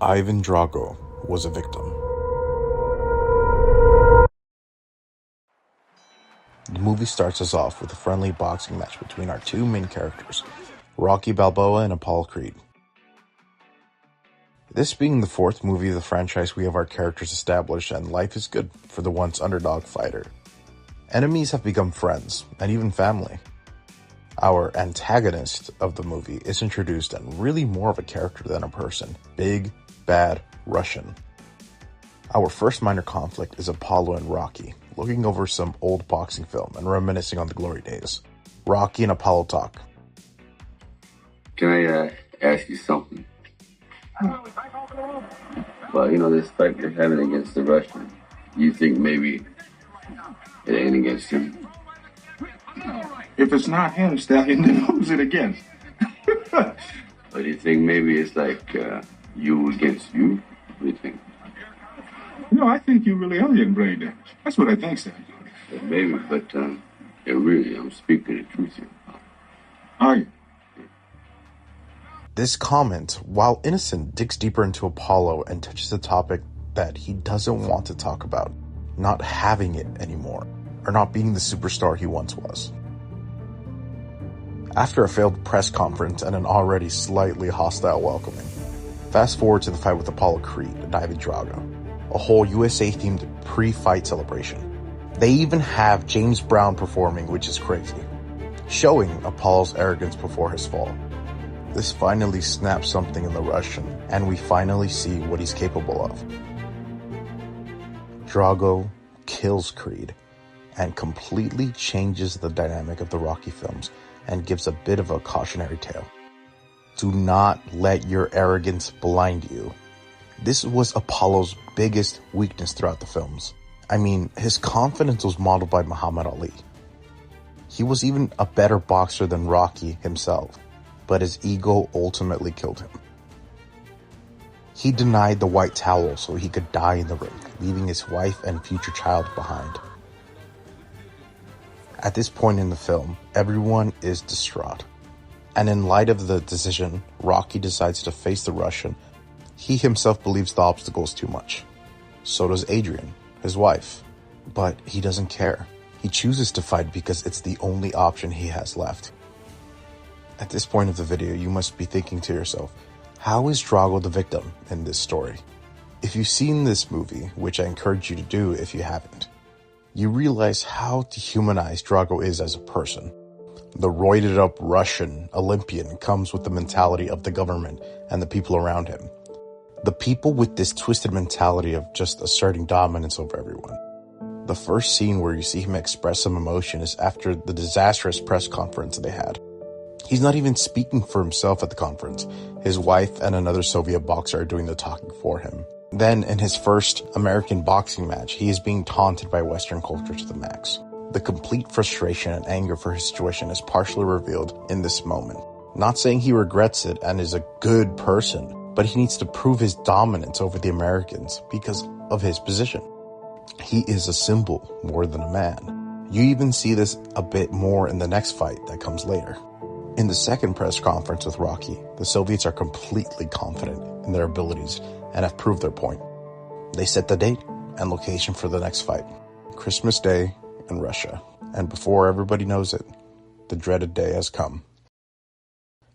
Ivan Drago was a victim. The movie starts us off with a friendly boxing match between our two main characters, Rocky Balboa and Apollo Creed. This being the fourth movie of the franchise, we have our characters established and life is good for the once underdog fighter. Enemies have become friends and even family. Our antagonist of the movie is introduced and really more of a character than a person. Big, bad Russian. Our first minor conflict is Apollo and Rocky, looking over some old boxing film and reminiscing on the glory days. Rocky and Apollo talk. Can I ask you something? Well, this fight you're having against the Russian, you think maybe it ain't against him? If it's not him, Stallion, then who's it against? But you think maybe it's like you against you? What do you think? No, I think you really are getting brain damage. That's what I think, Stallion. Maybe, but really, I'm speaking the truth here. Are you? This comment, while innocent, digs deeper into Apollo and touches a topic that he doesn't want to talk about, not having it anymore, or not being the superstar he once was. After a failed press conference and an already slightly hostile welcoming, fast forward to the fight with Apollo Creed and Ivan Drago, a whole USA-themed pre-fight celebration. They even have James Brown performing, which is crazy, showing Apollo's arrogance before his fall. This finally snaps something in the Russian, and we finally see what he's capable of. Drago kills Creed and completely changes the dynamic of the Rocky films and gives a bit of a cautionary tale. Do not let your arrogance blind you. This was Apollo's biggest weakness throughout the films. I mean, his confidence was modeled by Muhammad Ali. He was even a better boxer than Rocky himself, but his ego ultimately killed him. He denied the white towel so he could die in the ring, leaving his wife and future child behind. At this point in the film, everyone is distraught. And in light of the decision, Rocky decides to face the Russian. He himself believes the obstacle is too much. So does Adrian, his wife. But he doesn't care. He chooses to fight because it's the only option he has left. At this point of the video, you must be thinking to yourself, how is Drago the victim in this story? If you've seen this movie, which I encourage you to do if you haven't, you realize how dehumanized Drago is as a person. The roided up Russian Olympian comes with the mentality of the government and the people around him. The people with this twisted mentality of just asserting dominance over everyone. The first scene where you see him express some emotion is after the disastrous press conference they had. He's not even speaking for himself at the conference. His wife and another Soviet boxer are doing the talking for him. Then, in his first American boxing match, he is being taunted by Western culture to the max. The complete frustration and anger for his situation is partially revealed in this moment. Not saying he regrets it and is a good person, but he needs to prove his dominance over the Americans because of his position. He is a symbol more than a man. You even see this a bit more in the next fight that comes later. In the second press conference with Rocky, the Soviets are completely confident in their abilities and have proved their point. They set the date and location for the next fight. Christmas Day in Russia. And before everybody knows it, the dreaded day has come.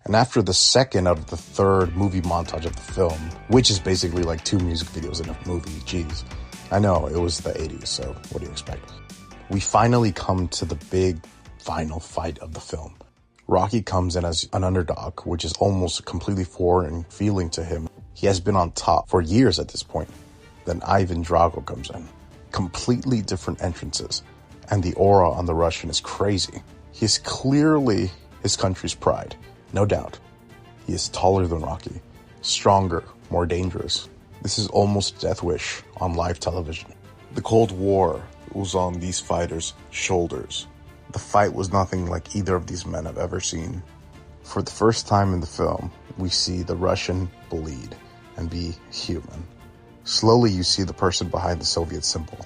And after the second out of the third movie montage of the film, which is basically like 2 music videos in a movie, geez. I know, it was the 80s, so what do you expect? We finally come to the big final fight of the film. Rocky comes in as an underdog, which is almost a completely foreign feeling to him. He has been on top for years at this point. Then Ivan Drago comes in. Completely different entrances. And the aura on the Russian is crazy. He is clearly his country's pride, no doubt. He is taller than Rocky, stronger, more dangerous. This is almost a death wish on live television. The Cold War was on these fighters' shoulders. The fight was nothing like either of these men have ever seen. For the first time in the film, we see the Russian bleed and be human. Slowly you see the person behind the Soviet symbol.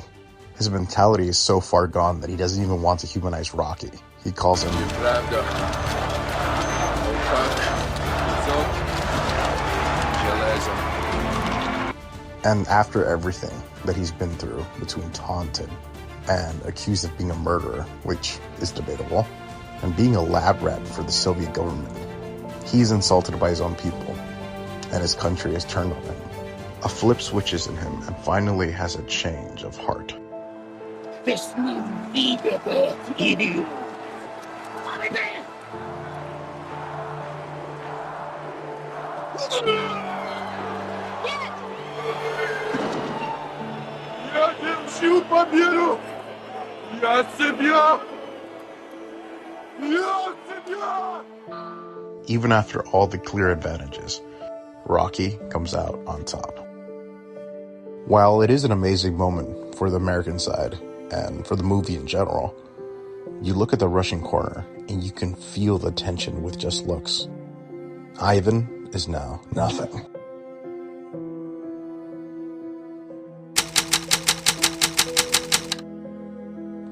His mentality is so far gone that he doesn't even want to humanize Rocky. He calls him Drago. And after everything that he's been through, between taunted and accused of being a murderer, which is debatable, and being a lab rat for the Soviet government, he's insulted by his own people, and his country has turned on him. A flip switches in him and finally has a change of heart. Even after all the clear advantages, Rocky comes out on top. While it is an amazing moment for the American side and for the movie in general, you look at the Russian corner and you can feel the tension with just looks. Ivan is now nothing.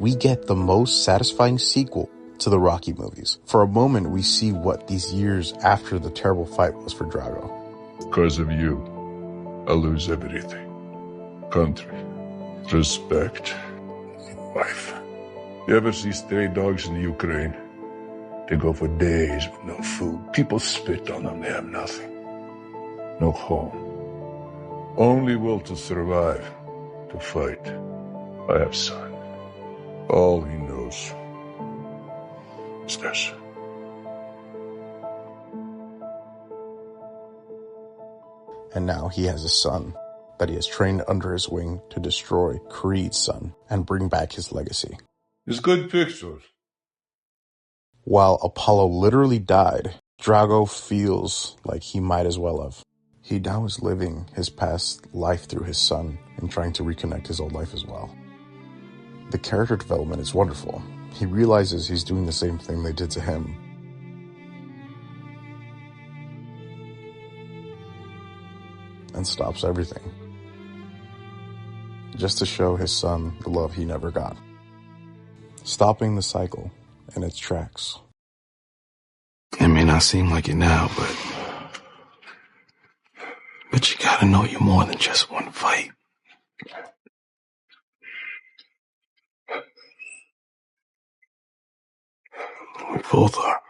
We get the most satisfying sequel to the Rocky movies. For a moment, we see what these years after the terrible fight was for Drago. Because of you, I lose everything. Country, respect, wife. You ever see stray dogs in the Ukraine? They go for days with no food. People spit on them, they have nothing. No home. Only will to survive, to fight. I have son. All he knows is this. And now he has a son that he has trained under his wing to destroy Creed's son and bring back his legacy. It's good pictures. While Apollo literally died, Drago feels like he might as well have. He now is living his past life through his son and trying to reconnect his old life as well. The character development is wonderful. He realizes he's doing the same thing they did to him. And stops everything. Just to show his son the love he never got. Stopping the cycle in its tracks. It may not seem like it now, but you gotta know you're more than just one fight. We both are.